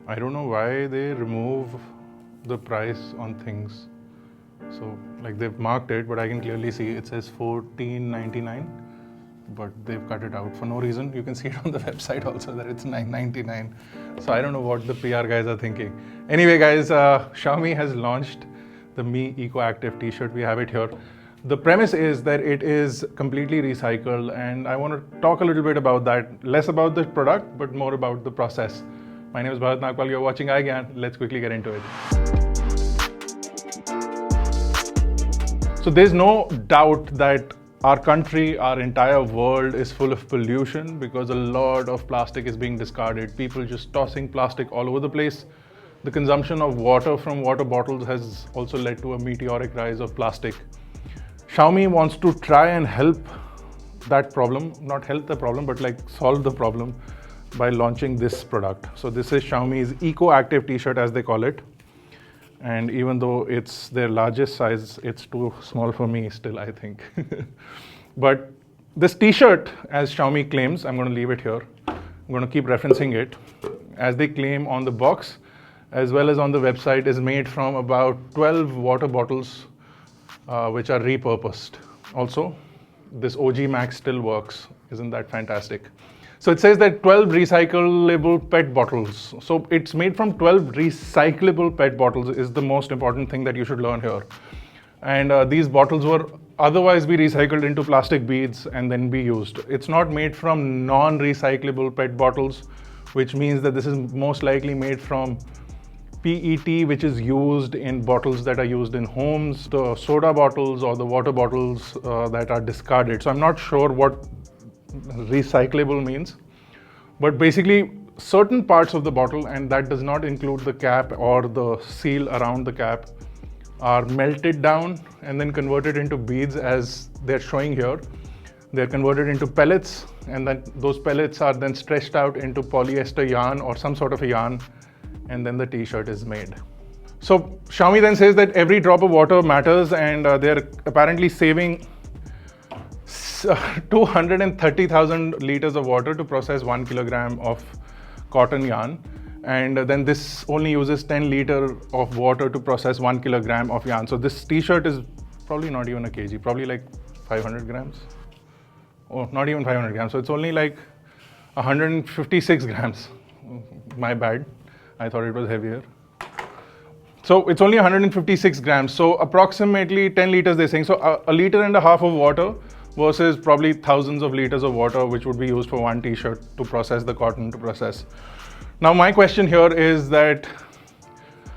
I don't know why they remove the price on things. So like they've marked it, but I can clearly see it says $14.99, but they've cut it out for no reason. You can see it on the website also that it's $9.99. So I don't know what the PR guys are thinking. Anyway, guys, Xiaomi has launched the Mi Eco Active t-shirt. We have it here. The premise is that it is completely recycled, and I want to talk a little bit about that. Less about the product, but more about the process. My name is Bharat Nagpal. You're watching iGyan. Let's quickly get into it. So there's no doubt that our country, our entire world is full of pollution because a lot of plastic is being discarded. People just tossing plastic all over the place. The consumption of water from water bottles has also led to a meteoric rise of plastic. Xiaomi wants to try and help that problem, not help the problem, but like solve the problem by launching this product. So this is Xiaomi's Eco Active t-shirt, as they call it. And even though it's their largest size, it's too small for me still, I think. But this t-shirt, as Xiaomi claims, I'm going to leave it here. I'm going to keep referencing it. As they claim on the box, as well as on the website, is made from about 12 water bottles, which are repurposed. Also, this OG Max still works. Isn't that fantastic? So it says that 12 recyclable PET bottles. So it's made from 12 recyclable PET bottles is the most important thing that you should learn here. And these bottles were otherwise be recycled into plastic beads and then be used. It's not made from non-recyclable PET bottles, which means that this is most likely made from PET, which is used in bottles that are used in homes, the soda bottles or the water bottles that are discarded. So I'm not sure what recyclable means, but basically certain parts of the bottle, and that does not include the cap or the seal around the cap, are melted down and then converted into beads, as they're showing here. They're converted into pellets, and then those pellets are then stretched out into polyester yarn or some sort of a yarn, and then the t-shirt is made. So Xiaomi then says that every drop of water matters, and they're apparently saving 230,000 liters of water to process 1 kilogram of cotton yarn. And then this only uses 10 liters of water to process 1 kilogram of yarn. So this t-shirt is probably not even a kg, probably like 500 grams. Oh, not even 500 grams. So it's only like 156 grams. My bad. I thought it was heavier. So it's only 156 grams. So approximately 10 liters they're saying. So a liter and a half of water versus probably thousands of liters of water, which would be used for one t-shirt to process the cotton to process. Now my question here is that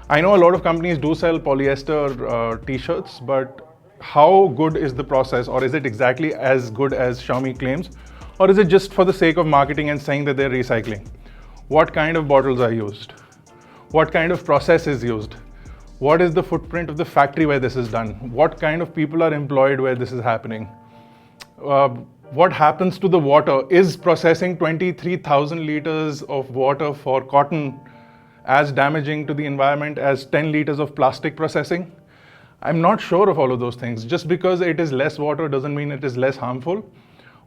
I know a lot of companies do sell polyester t-shirts, but how good is the process, or is it exactly as good as Xiaomi claims, or is it just for the sake of marketing and saying that they're recycling? What kind of bottles are used? What kind of process is used? What is the footprint of the factory where this is done? What kind of people are employed where this is happening? What happens to the water? Is processing 23,000 liters of water for cotton as damaging to the environment as 10 liters of plastic processing? I'm not sure of all of those things. Just because it is less water doesn't mean it is less harmful.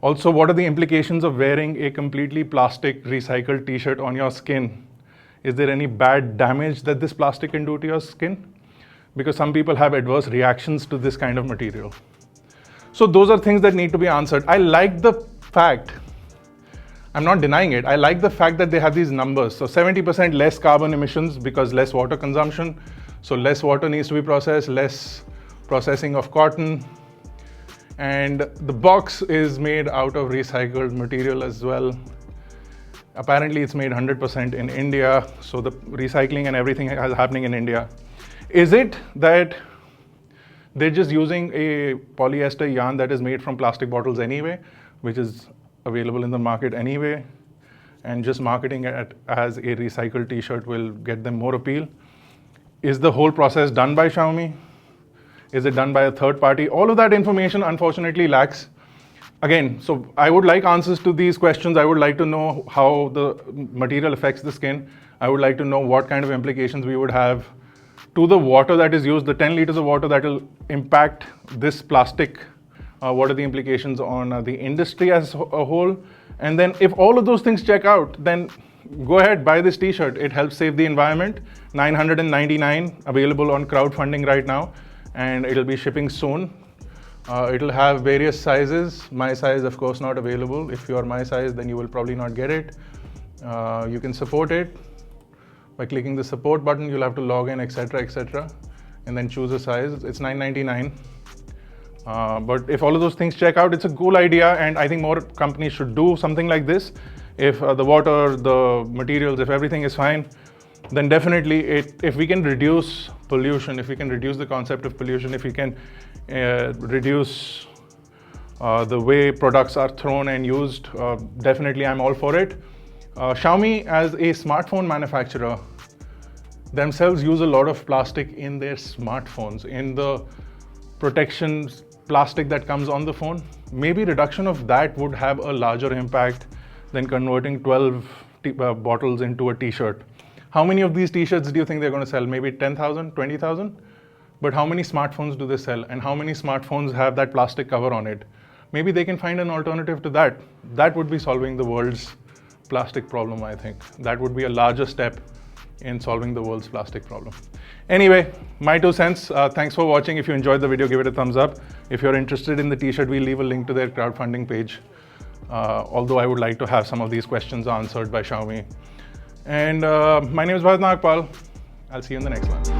Also, what are the implications of wearing a completely plastic recycled t-shirt on your skin? Is there any bad damage that this plastic can do to your skin? Because some people have adverse reactions to this kind of material. So those are things that need to be answered. I like the fact, I'm not denying it, I like the fact that they have these numbers. So 70% less carbon emissions because less water consumption. So less water needs to be processed, less processing of cotton. And the box is made out of recycled material as well. Apparently it's made 100% in India. So the recycling and everything is happening in India. Is it that they're just using a polyester yarn that is made from plastic bottles anyway, which is available in the market anyway, and just marketing it as a recycled t-shirt will get them more appeal? Is the whole process done by Xiaomi? Is it done by a third party? All of that information unfortunately lacks. Again, so I would like answers to these questions. I would like to know how the material affects the skin. I would like to know what kind of implications we would have to the water that is used, the 10 liters of water that will impact this plastic. What are the implications on the industry as a whole, And then if all of those things check out, then go ahead, buy this t-shirt. It helps save the environment. $999 available on crowdfunding right now, and it'll be shipping soon. It'll have various sizes. My size, of course, not available. If you are my size, then you will probably not get it. You can support it by clicking the support button. You'll have to log in, etc., and then choose a size. It's $9.99. But if all of those things check out, it's a cool idea, and I think more companies should do something like this. If the water, the materials, if everything is fine, then definitely if we can reduce pollution, if we can reduce the concept of pollution, if we can reduce the way products are thrown and used, definitely I'm all for it. Xiaomi, as a smartphone manufacturer, themselves use a lot of plastic in their smartphones, in the protection plastic that comes on the phone. Maybe reduction of that would have a larger impact than converting 12 bottles into a t-shirt. How many of these t-shirts do you think they're going to sell? Maybe 10,000, 20,000? But how many smartphones do they sell? And how many smartphones have that plastic cover on it? Maybe they can find an alternative to that. That would be solving the world's plastic problem, I think. That would be a larger step in solving the world's plastic problem. Anyway, my 2 cents. Thanks for watching. If you enjoyed the video, give it a thumbs up. If you're interested in the t-shirt, we'll leave a link to their crowdfunding page. Although I would like to have some of these questions answered by Xiaomi. And my name is Bharat Nagpal. I'll see you in the next one.